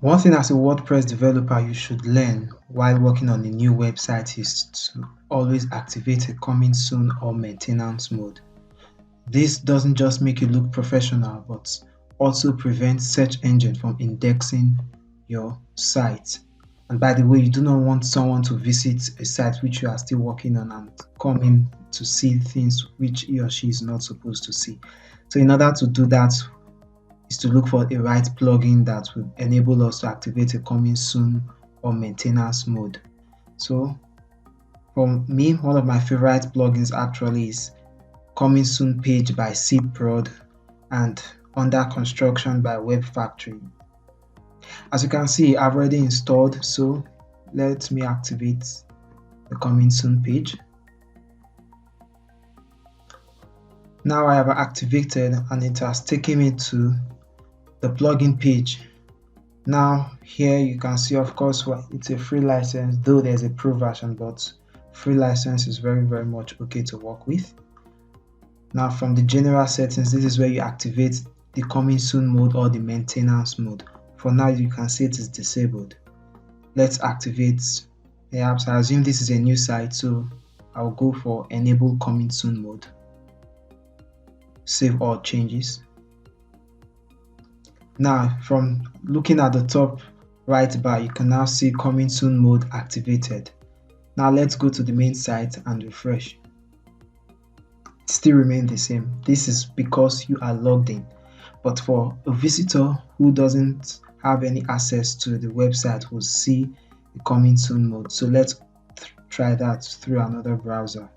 One thing as a WordPress developer you should learn while working on a new website is to always activate a coming soon or maintenance mode. This doesn't just make you look professional, but also prevents search engine from indexing your site. And by the way, you do not want someone to visit a site which you are still working on and come in to see things which he or she is not supposed to see. So in order to do that is to look for a right plugin that will enable us to activate a coming soon or maintenance mode. So for me, one of my favorite plugins actually is Coming Soon Page by cprod and Under Construction by Web Factory. As you can see, I've already installed, so let me activate the Coming Soon page. Now I have activated and it has taken me to the plugin page. Now here you can see, of course, it's a free license, though there's a pro version, but free license is very much okay to work with. Now from the general settings, this is where you activate the coming soon mode or the maintenance mode. For now you can see it is disabled. Let's activate. Perhaps I assume this is a new site, so I'll go for enable coming soon mode. Save all changes. Now from looking at the top right bar, you can now see coming soon mode activated. Now let's go to the main site and refresh. It still remains the same. This is because you are logged in, but for a visitor who doesn't have any access to the website will see the coming soon mode. So let's try that through another browser.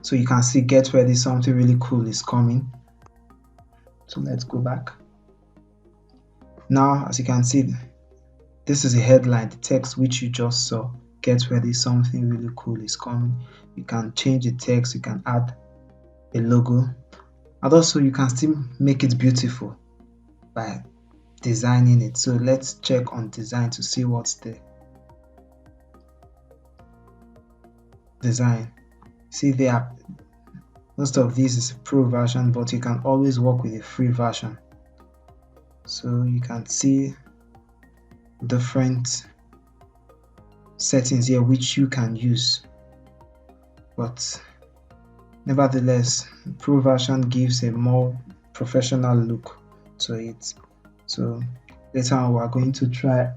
So you can see get ready, something really cool is coming. So let's go back. Now as you can see, this is a headline, the text which you just saw. Get ready, something really cool is coming. You can change the text, you can add a logo, and also you can still make it beautiful by designing it. So let's check on design to see what's there. Design. See, there most of these is a pro version, but you can always work with a free version. So you can see different settings here which you can use, but nevertheless the pro version gives a more professional look to it. So later on we are going to try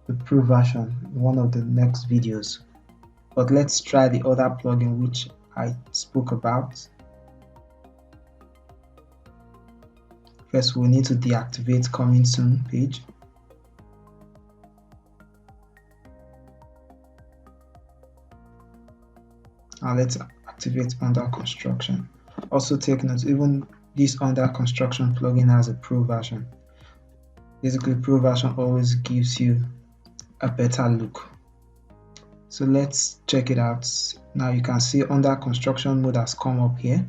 the pro version in one of the next videos, but let's try the other plugin which I spoke about. First we need to deactivate coming soon page. Now let's activate under construction. Also take note, even this under construction plugin has a pro version. Basically pro version always gives you a better look. So let's check it out. Now you can see under construction mode has come up here.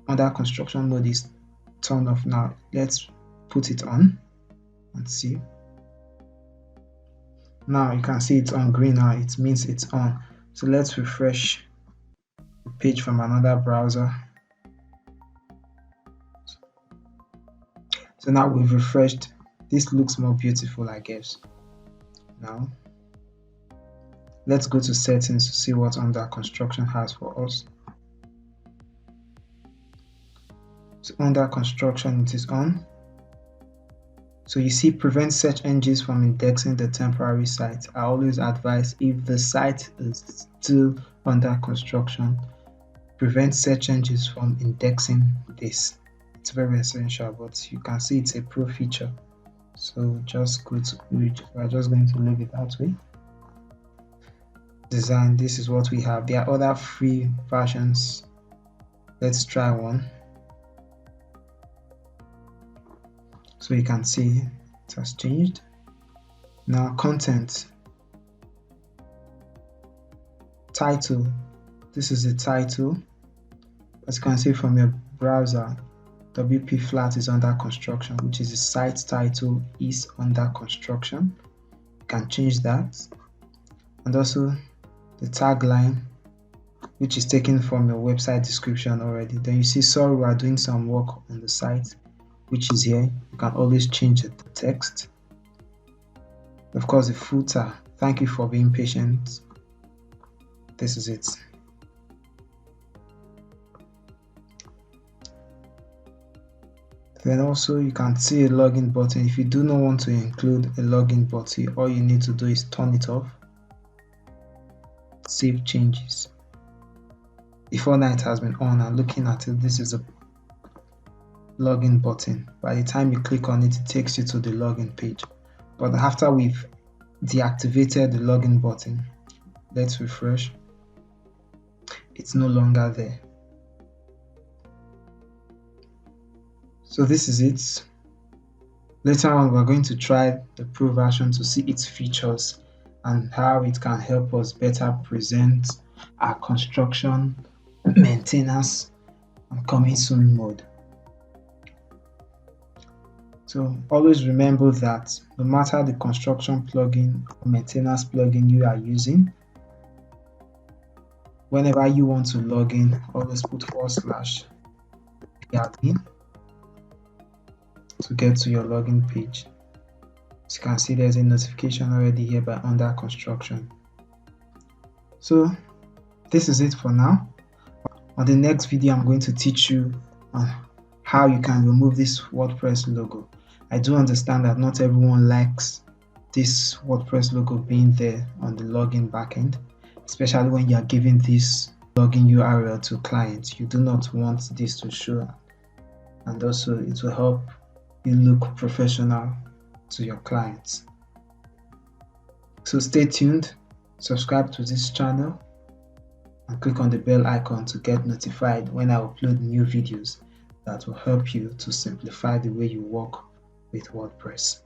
Under construction mode is turned off. Now let's put it on and see. Now you can see it's on green. Now it means it's on. So let's refresh the page from another browser. So now we've refreshed. This looks more beautiful, I guess. Now let's go to settings to see what under construction has for us. So under construction it is on. So you see prevent search engines from indexing the temporary site. I always advise, if the site is still under construction, prevent search engines from indexing this. It's very essential, but you can see it's a pro feature. So just go to it. We're just going to leave it that way. Design, this is what we have. There are other free versions. Let's try one. So you can see it has changed. Now content, title, this is the title. As you can see from your browser, WPFlat is under construction, which is the site title is under construction. You can change that. And also the tagline, which is taken from your website description already. Then you see, sorry, we are doing some work on the site, which is here. You can always change the text. Of course, the footer. Thank you for being patient. This is it. Then also you can see a login button. If you do not want to include a login button, all you need to do is turn it off. Save changes. Before now it has been on, and looking at it, this is a login button. By the time you click on it, it takes you to the login page. But after we've deactivated the login button, let's refresh. It's no longer there. So this is it. Later on, we're going to try the Pro version to see its features and how it can help us better present our construction, maintenance, and coming soon mode. So always remember that no matter the construction plugin or maintenance plugin you are using, whenever you want to log in, always put /admin to get to your login page. As you can see, there's a notification already here by under construction. So this is it for now. On the next video, I'm going to teach you on how you can remove this WordPress logo. I do understand that not everyone likes this WordPress logo being there on the login backend, especially when you are giving this login URL to clients. You do not want this to show, and also it will help you look professional to your clients. So stay tuned, subscribe to this channel, and click on the bell icon to get notified when I upload new videos that will help you to simplify the way you work with WordPress.